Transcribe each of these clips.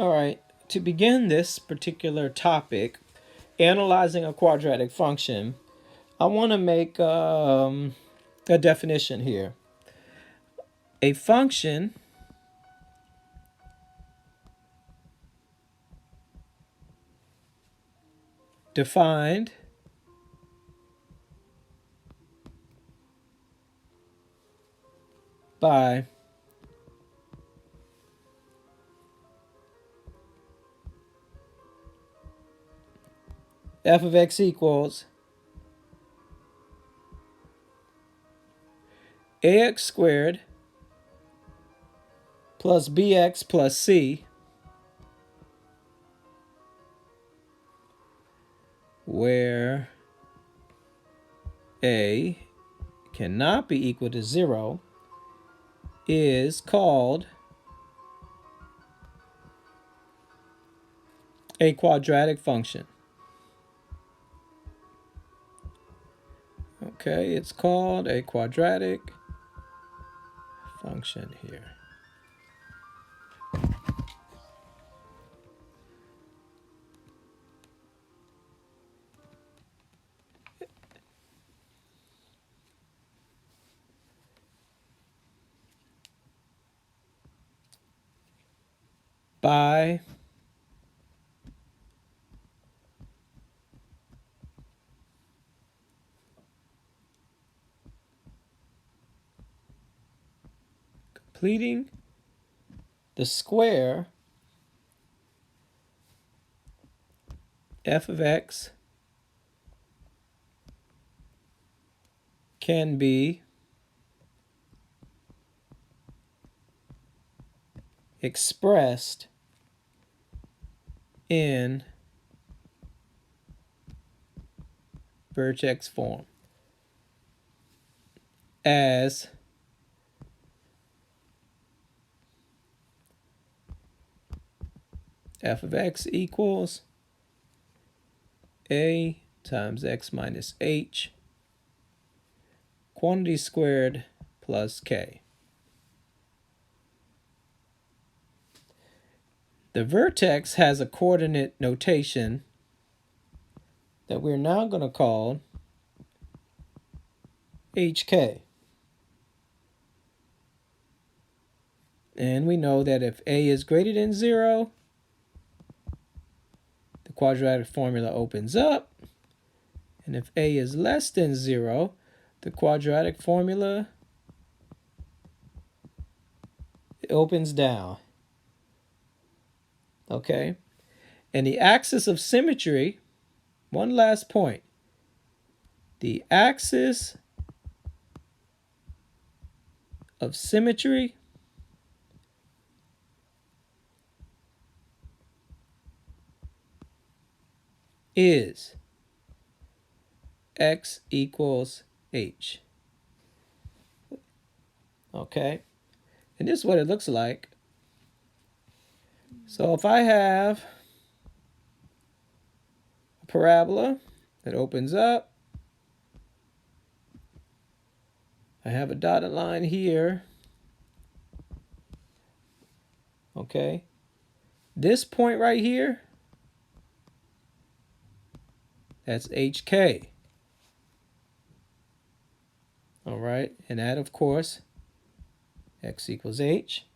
All right, to begin this particular topic, analyzing a quadratic function, I want to make a definition here. A function defined by f of x equals ax squared plus bx plus c, where a cannot be equal to 0, is called a quadratic function. Okay, it's called a quadratic function here. By completing the square f of x can be expressed in Vertex form as f of x equals a times x minus h quantity squared plus k. The vertex has a coordinate notation that we're now going to call hk. And we know that if a is greater than 0, the quadratic formula opens up. And if a is less than 0, the quadratic formula opens down. Okay? And the axis of symmetry, one last point. The axis of symmetry is x equals h. Okay? And this is what it looks like. So if I have a parabola that opens up, I have a dotted line here. Okay? This point right here, that's hk. All right? And that, of course, x equals h.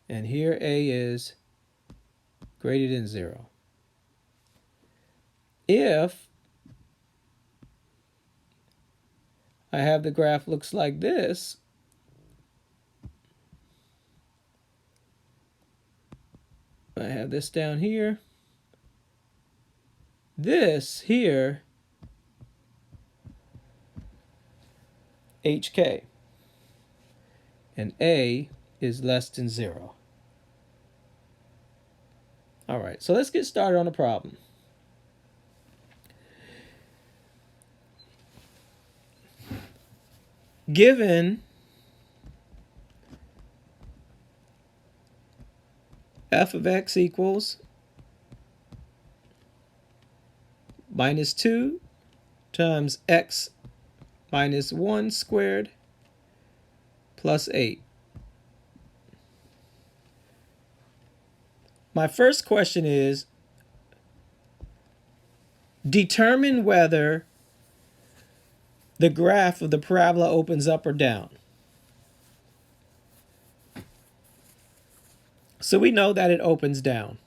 And here a is greater than 0. If I have the graph looks like this, I have this down here. This here, hk. And a is less than 0. All right, so let's get started on the problem. Given f of x equals minus 2 times x minus 1 squared plus 8. My first question is, determine whether the graph of the parabola opens up or down. So we know that it opens down.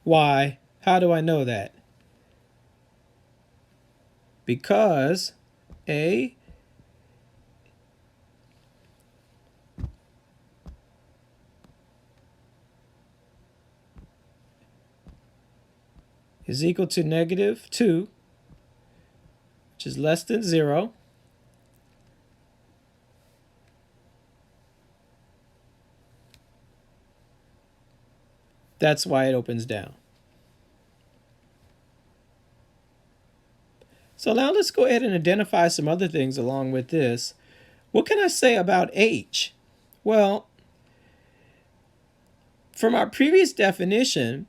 Why? How do I know that? Because A is equal to -2, which is less than 0. That's why it opens down. So now let's go ahead and identify some other things along with this. What can I say about H? Well, from our previous definition,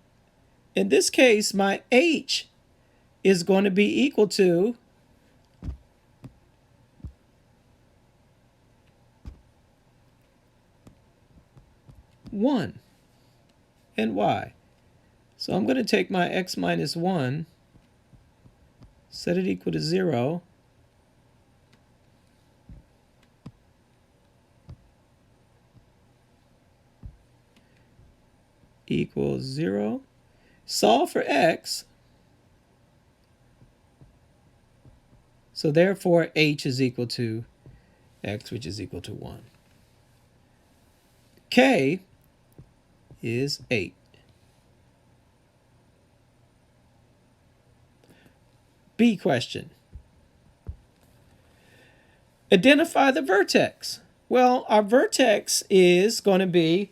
in this case, my H is going to be equal to one. And why? So I'm going to take my x minus 1, set it equal to 0, equals 0. Solve for x. So therefore, h is equal to x, which is equal to 1. K is 8. B question. Identify the vertex. Well, our vertex is going to be,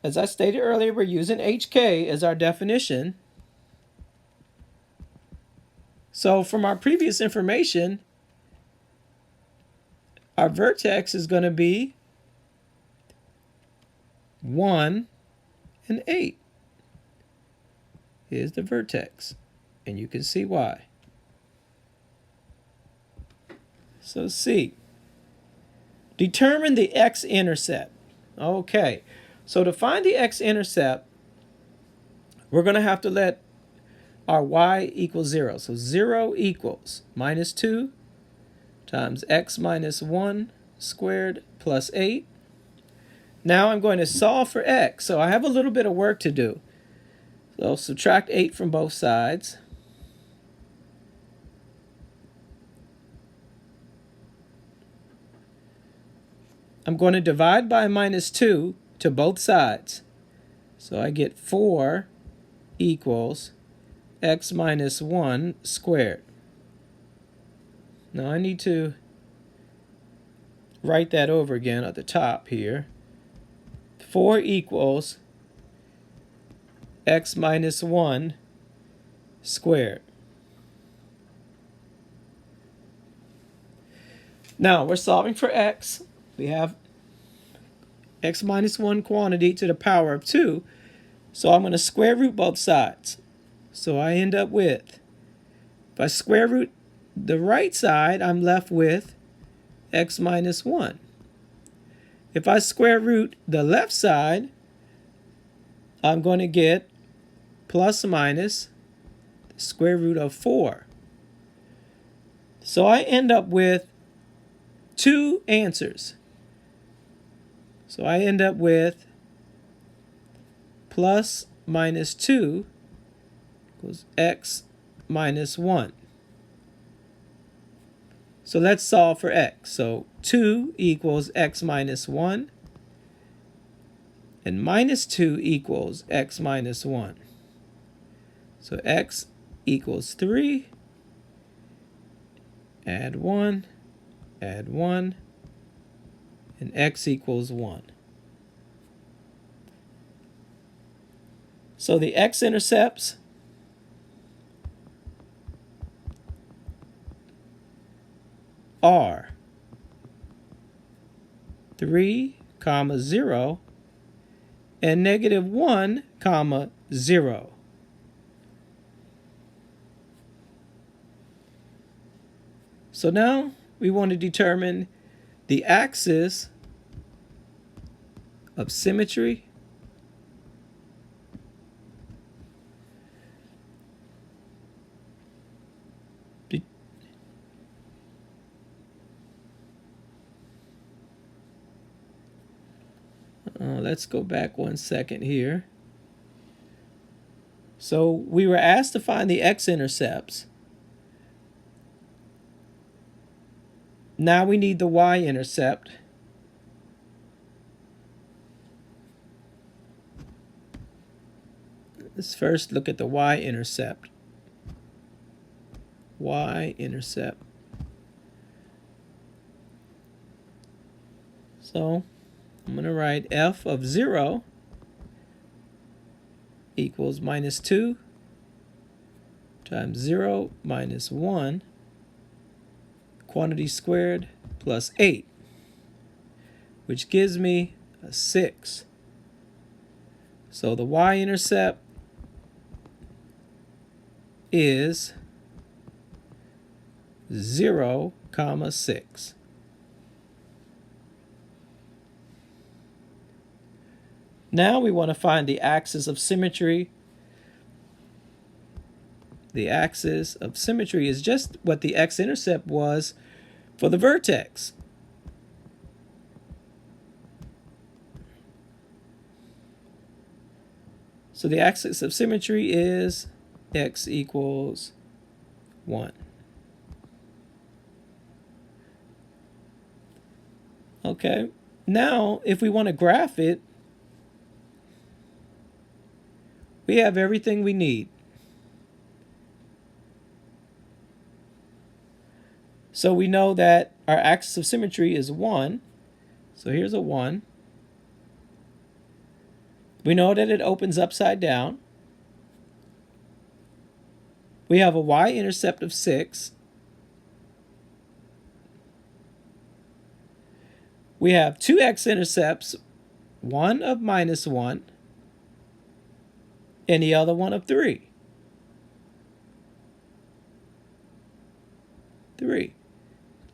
as I stated earlier, we're using HK as our definition. So from our previous information, our vertex is going to be 1 and 8. Here's the vertex, and you can see why. So C, determine the X-intercept. Okay, so to find the X-intercept, we're going to have to let our y equal 0. So 0 equals -2 times x minus 1 squared plus 8. Now I'm going to solve for x. So I have a little bit of work to do. So subtract 8 from both sides. I'm going to divide by -2 to both sides. So I get 4 equals x minus 1 squared. Now I need to write that over again at the top here. 4 equals x minus 1 squared. Now we're solving for x. We have x minus 1 quantity to the power of 2. So I'm going to square root both sides. So I end up with, if I square root the right side, I'm left with x minus 1. If I square root the left side, I'm going to get plus or minus the square root of 4. So I end up with 2 answers. So I end up with plus minus 2 equals x minus 1. So let's solve for x. So 2 equals x minus 1. And minus 2 equals x minus 1. So x equals 3. Add 1. Add 1. And x equals 1. So the x-intercepts are 3, 0, and -1, 0. So now we want to determine the axis of symmetry let's go back 1 second here. So we were asked to find the x-intercepts. Now we need the y-intercept. Let's first look at the y-intercept. Y-intercept. So I'm going to write f of 0 equals minus 2 times 0 minus 1 quantity squared plus 8, which gives me a 6. So the y-intercept is 0, 6. Now we want to find the axis of symmetry. The axis of symmetry is just what the x-intercept was for the vertex. So the axis of symmetry is x equals 1. Okay, now if we want to graph it, we have everything we need. So we know that our axis of symmetry is 1. So here's a 1. We know that it opens upside down. We have a y-intercept of 6. We have 2 x-intercepts, one of minus 1 and the other one of 3. 3.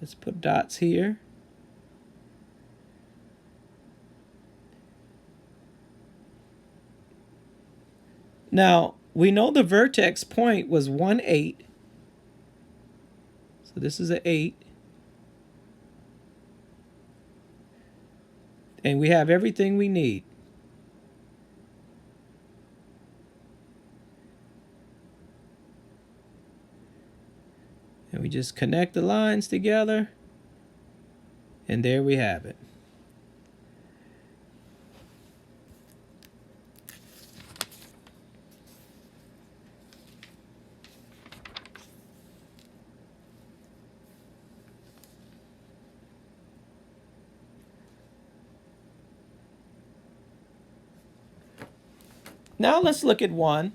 Let's put dots here. Now, we know the vertex point was 1, 8. So this is an 8. And we have everything we need. And we just connect the lines together. And there we have it. Now let's look at one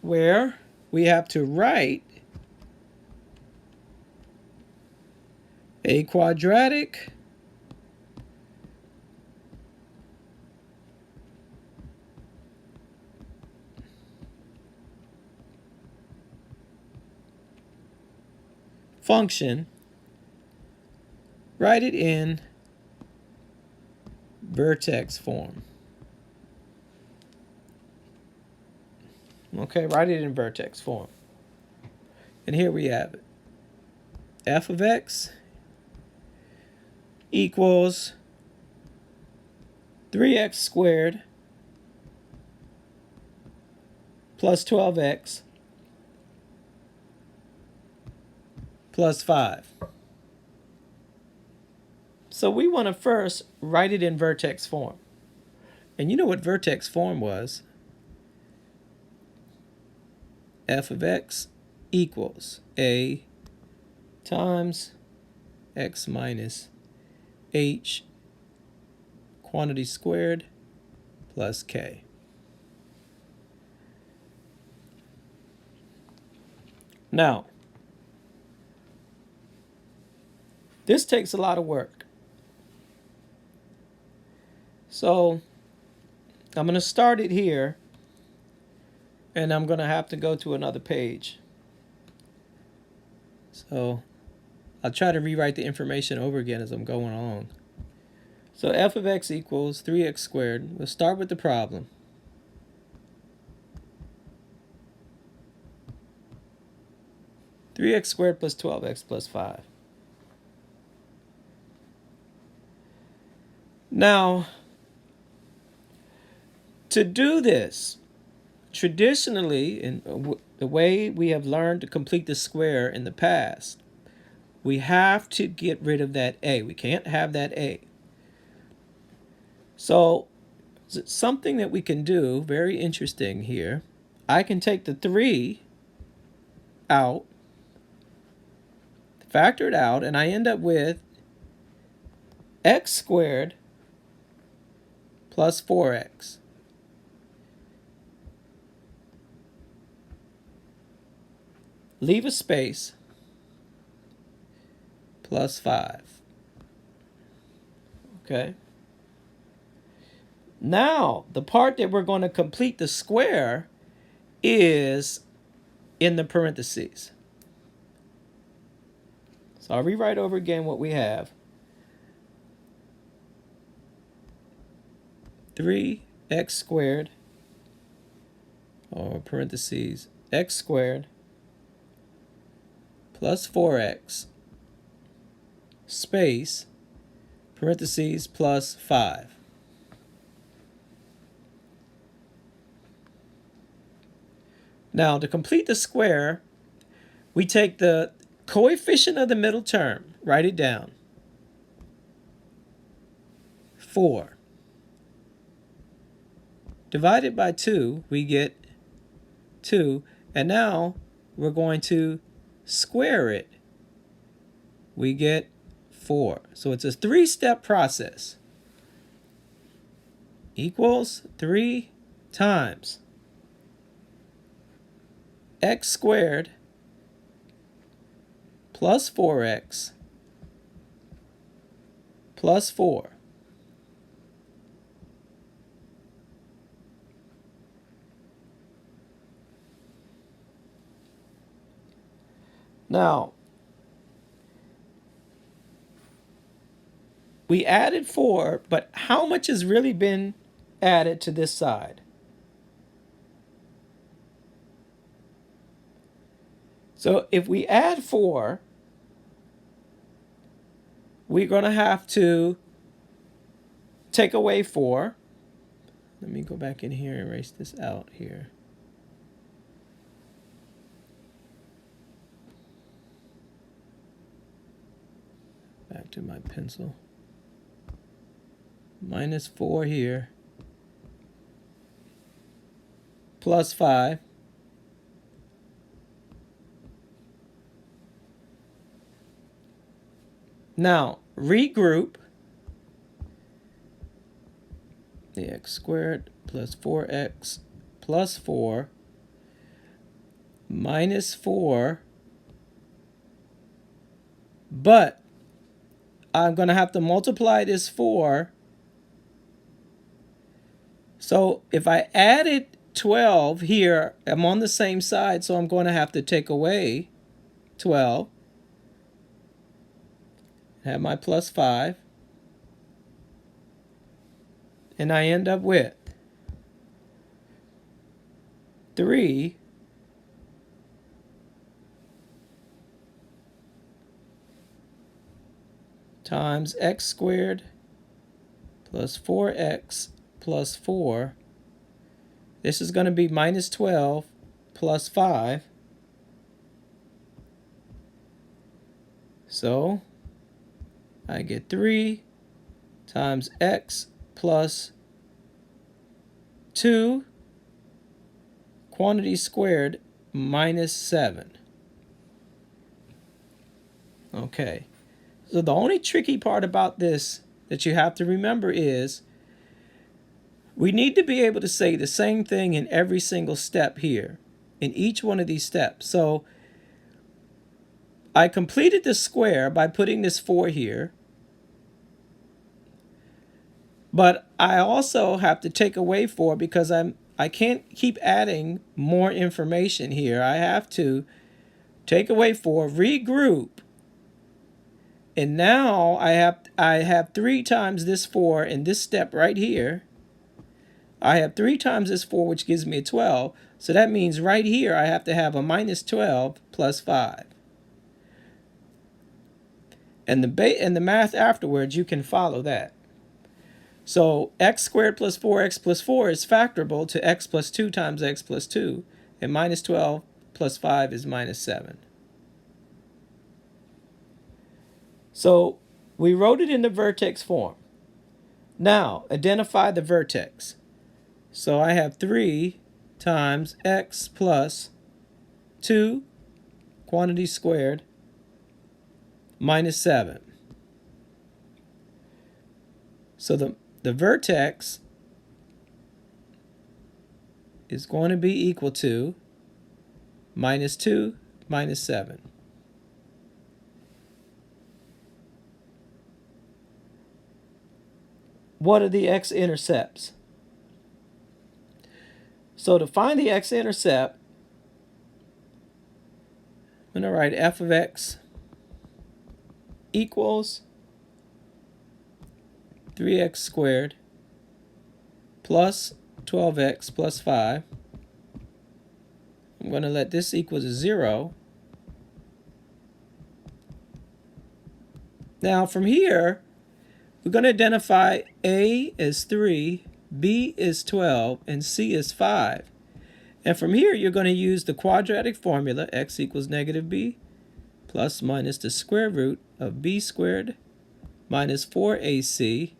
where we have to write a quadratic function, write it in vertex form. Okay, write it in vertex form. And here we have it. F of x equals 3x squared plus 12x plus 5. So we want to first write it in vertex form. And you know what vertex form was? F of x equals a times x minus h quantity squared plus k. Now, this takes a lot of work. So I'm going to start it here, and I'm going to have to go to another page. So I'll try to rewrite the information over again as I'm going along. So f of x equals 3x squared. We'll start with the problem. X squared plus 12x plus 5. Now, to do this, traditionally, in the way we have learned to complete the square in the past, we have to get rid of that a. We can't have that a. So, something that we can do, very interesting here, I can take the 3 out, factor it out, and I end up with x squared plus 4x. Leave a space, plus 5. Okay. Now, the part that we're going to complete the square is in the parentheses. So I'll rewrite over again what we have. 3x squared, or parentheses, x squared plus 4x, space, parentheses, plus 5. Now, to complete the square, we take the coefficient of the middle term, write it down, 4. Divided by 2, we get 2. And now we're going to square it. We get 4. So it's a 3-step process. Equals 3 times x squared plus 4x plus 4. Now, we added 4, but how much has really been added to this side? So if we add 4, we're going to have to take away 4. Let me go back in here and erase this out here. Back to my pencil. Minus 4 here. Plus 5. Now, regroup the x squared plus 4x plus 4 minus 4, but I'm going to have to multiply this 4. So if I added 12 here, I'm on the same side, so I'm going to have to take away 12. Have my plus 5. And I end up with 3 times x squared plus 4x plus 4. This is going to be minus 12 plus 5. So I get 3 times x plus 2 quantity squared minus 7. Okay. So the only tricky part about this that you have to remember is we need to be able to say the same thing in every single step here, in each one of these steps. So I completed the square by putting this 4 here, but I also have to take away 4 because I can't keep adding more information here. I have to take away 4, regroup, And now I have 3 times this 4 in this step right here. I have 3 times this 4, which gives me a 12. So that means right here I have to have a minus 12 plus 5. And the math afterwards, you can follow that. So x squared plus 4x plus 4 is factorable to x plus 2 times x plus 2. And minus 12 plus 5 is minus 7. So we wrote it in the vertex form. Now, identify the vertex. So I have 3 times x plus 2, quantity squared, minus 7. So the vertex is going to be equal to minus 2 minus 7. What are the x-intercepts? So to find the x-intercept, I'm going to write f of x equals 3x squared plus 12x plus 5. I'm going to let this equal to 0. Now from here, we're going to identify A as 3, B is 12, and C is 5. And from here, you're going to use the quadratic formula, x equals negative b, plus minus the square root of b squared minus 4ac,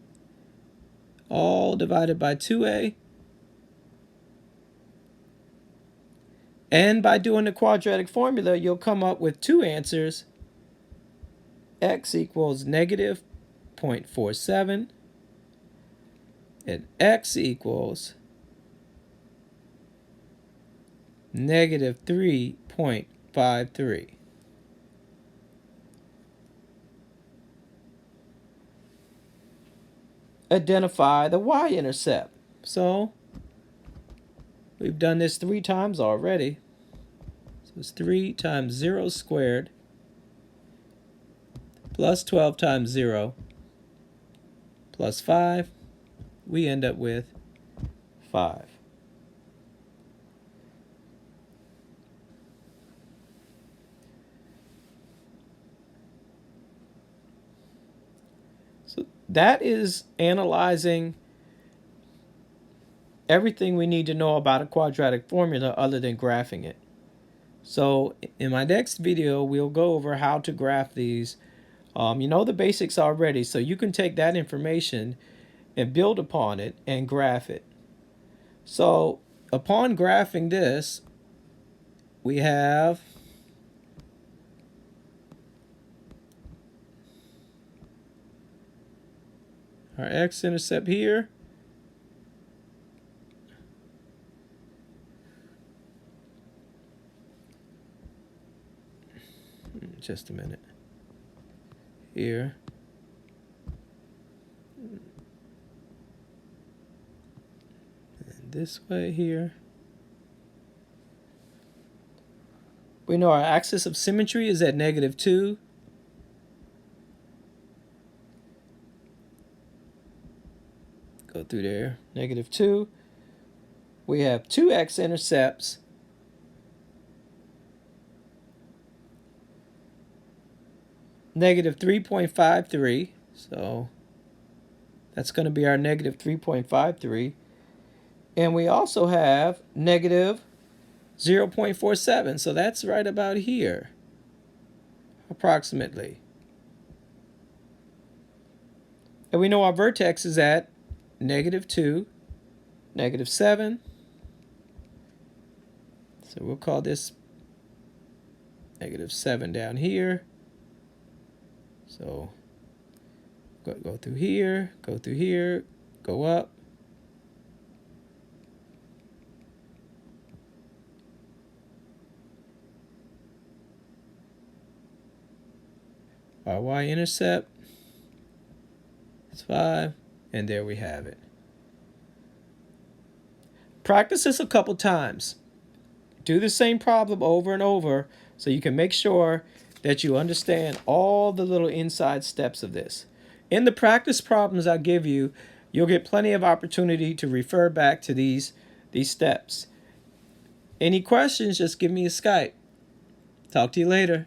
all divided by 2a. And by doing the quadratic formula, you'll come up with 2 answers. X equals negative 0.47, and x equals negative 3.53. Identify the y-intercept. So we've done this 3 times already. So it's 3 times 0 squared plus 12 times 0 plus 5. We end up with 5. So that is analyzing everything we need to know about a quadratic formula other than graphing it. So in my next video, we'll go over how to graph these. You know the basics already, so you can take that information and build upon it and graph it. So upon graphing this, we have our x-intercept here. Just a minute. Here. And this way here. We know our axis of symmetry is at negative 2. Go through there. Negative 2. We have 2 x-intercepts. Negative 3.53. So that's going to be our negative 3.53. And we also have negative 0.47. So that's right about here, approximately. And we know our vertex is at negative 2, negative 7. So we'll call this negative 7 down here. So go through here, go up. Our y-intercept is 5, and there we have it. Practice this a couple times. Do the same problem over and over so you can make sure that you understand all the little inside steps of this. In the practice problems I give you, you'll get plenty of opportunity to refer back to these steps. Any questions, just give me a Skype. Talk to you later.